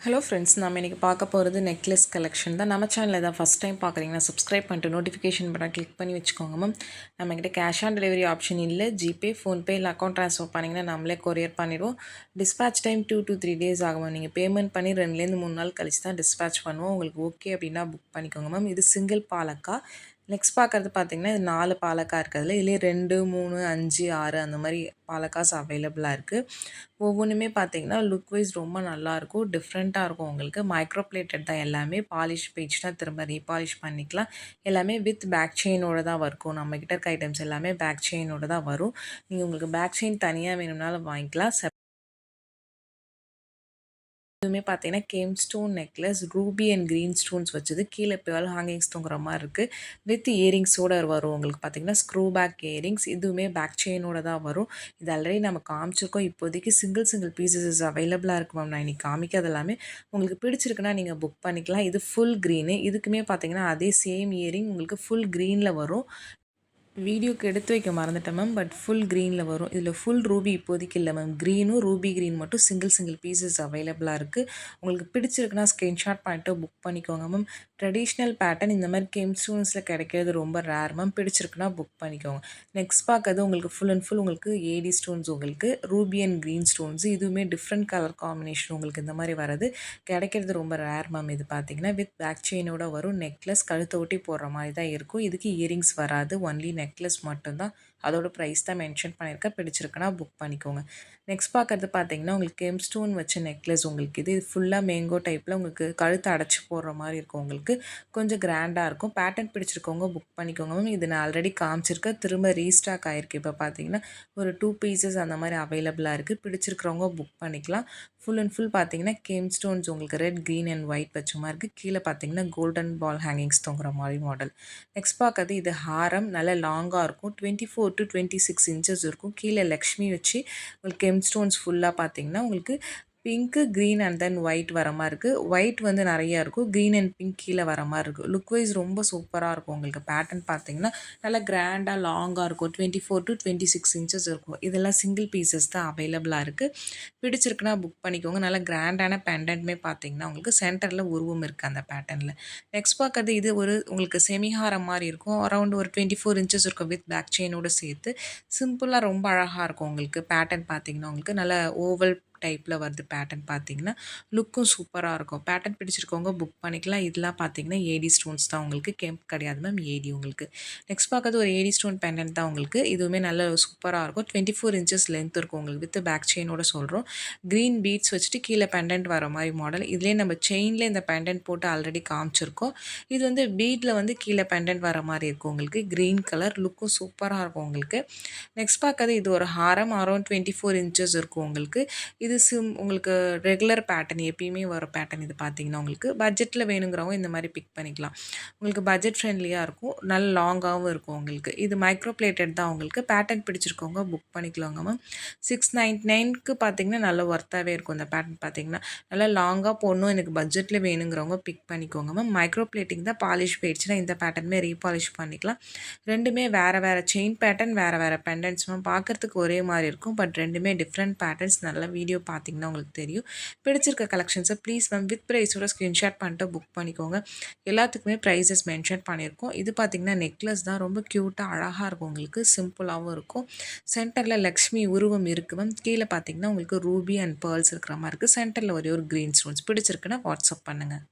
Hello friends, நம்ம இன்றைக்கி பார்க்க போகிறது நெக்லஸ் கலெக்ஷன் தான். நம்ம சேனலில் தான் ஃபஸ்ட் டைம் பார்க்குறீங்கன்னா சப்ஸ்கிரைப் பண்ணிட்டு நோட்டிஃபிகேஷன் பட்டன் கிளிக் பண்ணி வச்சுக்கோங்க மேம். நம்மக்கிட்ட கேஷ் ஆன் டெலிவரி ஆப்ஷன் இல்லை. ஜிபே, ஃபோன்பே இல்லை அக்கௌண்ட் ட்ரான்ஸ்ஃபர் பண்ணிங்கன்னா நம்மளே கொரியர் பண்ணிடுவோம். டிஸ்பேச் டைம் 2 to 3 days ஆகும் மேம். நீங்கள் பேமெண்ட் பண்ணி 2 நாள் கழிச்சு தான் டிஸ்பேச் பண்ணுவோம். உங்களுக்கு ஓகே அப்படின்னா புக் பண்ணிக்கோங்க மேம். இது சிங்கிள் பாலக்கா. நெக்ஸ்ட் பார்க்குறது பார்த்தீங்கன்னா, இது 4 பாலக்கா இருக்கிறதுல இதுலேயே 2, 3, 5, 6 அந்த மாதிரி பாலக்காஸ் அவைலபிளாக இருக்குது. ஒவ்வொன்றுமே பார்த்தீங்கன்னா லுக் வைஸ் ரொம்ப நல்லாயிருக்கும், டிஃப்ரெண்ட்டாக இருக்கும். உங்களுக்கு மைக்ரோ பிளேட்டட் தான் எல்லாமே. பாலிஷ் பேஜ்னால் திரும்ப ரீபாலிஷ் பண்ணிக்கலாம். எல்லாமே வித் பேக் செயினோடு தான் இருக்கும். நம்மக்கிட்ட இருக்க ஐட்டம்ஸ் எல்லாமே பேக் செயினோடு தான் வரும். நீங்கள் உங்களுக்கு பேக் செயின் தனியாக வேணும்னாலும் வாங்கிக்கலாம். இதுவுமே பார்த்தீங்கன்னா game stone necklace, Ruby and green stones வச்சது. கீழே பேர்ல் ஹேங்கிங்ஸ் தொங்குற மாதிரி இருக்குது. வித் இயரிங்ஸோடு வரும். உங்களுக்கு பார்த்தீங்கன்னா ஸ்க்ரூ பேக் இயரிங்ஸ். இதுவுமே பேக் செயினோட தான் வரும். இது ஆல்ரெடி நம்ம காமிச்சிருக்கோம். இப்போதைக்கு சிங்கிள் பீசஸ் அவைலபிளாக இருக்குது மேம். நான் இன்றைக்கி காமிக்கிறது எல்லாமே உங்களுக்கு பிடிச்சிருக்குன்னா நீங்கள் புக் பண்ணிக்கலாம். இது ஃபுல் க்ரீனு. இதுக்குமே பார்த்தீங்கன்னா அதே சேம் இயரிங் உங்களுக்கு ஃபுல் க்ரீனில் வரும். வீடியோக்கு எடுத்து வைக்க மறந்துட்டேன் மேம். பட் ஃபுல் க்ரீனில் வரும். இதில் ஃபுல் ரூபி இப்போதைக்கு இல்லை மேம். க்ரீனும் ரூபி க்ரீன் மட்டும் சிங்கிள் பீசஸ் அவைலபிளாக இருக்குது. உங்களுக்கு பிடிச்சிருக்குன்னா ஸ்க்ரீன்ஷாட் பண்ணிட்டு புக் பண்ணிக்கோங்க மேம். ட்ரெடிஷ்னல் பேட்டர்ன் இந்த மாதிரி கேம் ஸ்டோன்ஸில் கிடைக்கிறது ரொம்ப ரேர் மேம். பிடிச்சிருக்குன்னா புக் பண்ணிக்கோங்க. நெக்ஸ்ட் பார்க்கறது உங்களுக்கு ஃபுல் அண்ட் ஃபுல் உங்களுக்கு ஏடி ஸ்டோன்ஸ், உங்களுக்கு ரூபி அண்ட் க்ரீன் ஸ்டோன்ஸ். இதுவுமே டிஃப்ரெண்ட் கலர் காம்பினேஷன் உங்களுக்கு இந்த மாதிரி வரது கிடைக்கிறது ரொம்ப ரேர் மேம். இது பார்த்தீங்கன்னா வித் பேக் செயினோட வரும். நெக்லஸ் கழுத்தை ஒட்டி போடுற மாதிரி தான் இருக்கும். இதுக்கு இயரிங்ஸ் வராது. ஒன்லி நெக்லஸ் மட்டும்தான். அதோட ப்ரைஸ் தான் மென்ஷன் பண்ணியிருக்கேன். பிடிச்சிருக்குன்னா புக் பண்ணிக்கோங்க. நெக்ஸ்ட் பார்க்குறது பார்த்தீங்கன்னா உங்களுக்கு கேம் ஸ்டோன் வச்ச நெக்லஸ். உங்களுக்கு இது ஃபுல்லாக மேங்கோ டைப்பில் உங்களுக்கு கழுத்தை அடைச்சி போடுற மாதிரி இருக்கும். உங்களுக்கு கொஞ்சம் கிராண்டாக இருக்கும். பேட்டர்ன் பிடிச்சிருக்கவங்க புக் பண்ணிக்கோங்க மேம். இது நான் ஆல்ரெடி காமிச்சிருக்கேன். திரும்ப ரீஸ்டாக் ஆகிருக்கு. இப்போ பார்த்தீங்கன்னா ஒரு 2 பீசஸ் அந்த மாதிரி அவைலபிளாக இருக்குது. பிடிச்சிருக்கிறவங்க புக் பண்ணிக்கலாம். ஃபுல் அண்ட் ஃபுல் பார்த்தீங்கன்னா கேம் ஸ்டோன்ஸ் உங்களுக்கு ரெட், க்ரீன் அண்ட் ஒயிட் வச்ச மாதிரி இருக்குது. கீழே பார்த்தீங்கன்னா கோல்டன் பால் ஹேங்கிங்ஸ் தொங்குற மாதிரி மாடல். நெக்ஸ்ட் பார்க்கறது இது ஹாரம். நல்ல லாங்காக இருக்கும். 24 to 26 இன்ச்சஸ் இருக்கும். கீழே லக்ஷ்மி வச்சு உங்களுக்கு கெம் ஸ்டோன்ஸ் ஃபுல்லாக பார்த்தீங்கன்னா உங்களுக்கு pink, green and then white வர மாதிரி இருக்குது. ஒயிட் வந்து நிறையா இருக்கும். க்ரீன் அண்ட் பிங்க் கீழே வர மாதிரி இருக்குது. லுக் வைஸ் ரொம்ப சூப்பராக இருக்கும். உங்களுக்கு பேட்டர்ன் பார்த்தீங்கன்னா நல்லா கிராண்டாக லாங்காக இருக்கும். 24 to 26 இன்ச்சஸ் இருக்கும். இதெல்லாம் சிங்கிள் பீசஸ் தான் அவைலபிளாக இருக்குது. பிடிச்சிருக்குன்னா புக் பண்ணிக்கோங்க. நல்லா கிராண்டான பெண்டன்ட்மே பார்த்தீங்கன்னா உங்களுக்கு சென்டரில் உருவம் இருக்குது அந்த பேட்டர்னில். நெக்ஸ்ட் பார்க்கறது இது ஒரு உங்களுக்கு செமிஹாரம் மாதிரி இருக்கும். அரௌண்ட் ஒரு 24 இன்ச்சஸ் இருக்கும் வித் பேக் செயினோடு சேர்த்து. சிம்பிளாக ரொம்ப அழகாக இருக்கும். உங்களுக்கு பேட்டர்ன் பார்த்தீங்கன்னா உங்களுக்கு நல்ல ஓவல் டைப்பில் வருது. பேட்டர்ன் பார்த்தீங்கன்னா லுக்கும் சூப்பராக இருக்கும். பேட்டர்ன் பிடிச்சிருக்கவங்க புக் பண்ணிக்கலாம். இதெல்லாம் பார்த்தீங்கன்னா ஏடி ஸ்டோன்ஸ் தான். உங்களுக்கு கெம்ப் கிடையாது மேம், ஏடி உங்களுக்கு. நெக்ஸ்ட் பார்க்கறது ஒரு ஏடி ஸ்டோன் பெண்டன்ட் தான் உங்களுக்கு. இதுவுமே நல்ல சூப்பராக இருக்கும். 24 இன்ச்சஸ் லென்த் இருக்கும் உங்களுக்கு வித் பேக் செயினோட சொல்கிறோம். க்ரீன் பீட்ஸ் வச்சுட்டு கீழே பெண்டன்ட் வர மாதிரி மாடல். இதுலேயே நம்ம செயினில் இந்த பெண்டன்ட் போட்டு ஆல்ரெடி காமிச்சிருக்கோம். இது வந்து பீடில் வந்து கீழே பெண்டன்ட் வர மாதிரி இருக்கும். உங்களுக்கு க்ரீன் கலர் லுக்கும் சூப்பராக இருக்கும் உங்களுக்கு. நெக்ஸ்ட் பார்க்கறது இது ஒரு ஹாரம். அரௌண்ட் 24 இன்ச்சஸ் இருக்கும் உங்களுக்கு. இது உங்களுக்கு ரெகுலர் பேட்டர்ன் எப்பயுமே வர பேட்டர்ன். இது பார்த்தீங்கன்னா உங்களுக்கு பட்ஜெட்டில் வேணுங்கிறவங்க இந்த மாதிரி பிக் பண்ணிக்கலாம். உங்களுக்கு பட்ஜெட் ஃப்ரெண்ட்லியாக இருக்கும். நல்ல லாங்காகவும் இருக்கும் உங்களுக்கு. இது மைக்ரோ பிளேட்டட் தான். உங்களுக்கு பேட்டர்ன் பிடிச்சிருக்கவங்க புக் பண்ணிக்கலாங்க மேம். 699க்கு பார்த்தீங்கன்னா நல்ல ஒர்த்தாகவே இருக்கும். இந்த பேட்டர்ன் பார்த்தீங்கன்னா நல்லா லாங்காக போடணும் எனக்கு பட்ஜெட்டில் வேணுங்கிறவங்க பிக் பண்ணிக்கோங்க மேம். மைக்ரோ பிளேட்டிங் தான். பாலிஷ் போயிடுச்சுன்னா இந்த பேட்டர்னுமே ரீபாலிஷ் பண்ணிக்கலாம். ரெண்டுமே வேறு செயின் பேட்டர்ன், வேறு பெண்டன்ட்ஸ் மேம். பார்க்குறதுக்கு ஒரே மாதிரி இருக்கும். பட் ரெண்டுமே டிஃப்ரெண்ட் பேட்டர்ன்ஸ். நல்லா வீடியோ பார்த்தீங்கன்னா உங்களுக்கு தெரியும். பிடிச்சிருக்க கலெக்ஷன்ஸை ப்ளீஸ் மேம் வித் ப்ரைஸோட ஸ்க்ரீன்ஷாட் பண்ணிட்டு புக் பண்ணிக்கோங்க. எல்லாத்துக்குமே ப்ரைஸஸ் மென்ஷன் பண்ணியிருக்கோம். இது பார்த்திங்கன்னா நெக்லஸ் தான். ரொம்ப க்யூட்டாக அழகாக இருக்கும். உங்களுக்கு சிம்பிளாகவும் இருக்கும். சென்டரில் லக்ஷ்மி உருவம் இருக்குது மேம். கீழே பார்த்திங்கன்னா உங்களுக்கு ரூபி அண்ட் பேர்ல்ஸ் இருக்கிற மாதிரி இருக்குது. சென்டரில் ஒரே ஒரு க்ரீன் ஸ்டோன்ஸ். பிடிச்சிருக்குன்னா வாட்ஸ்அப் பண்ணுங்கள்.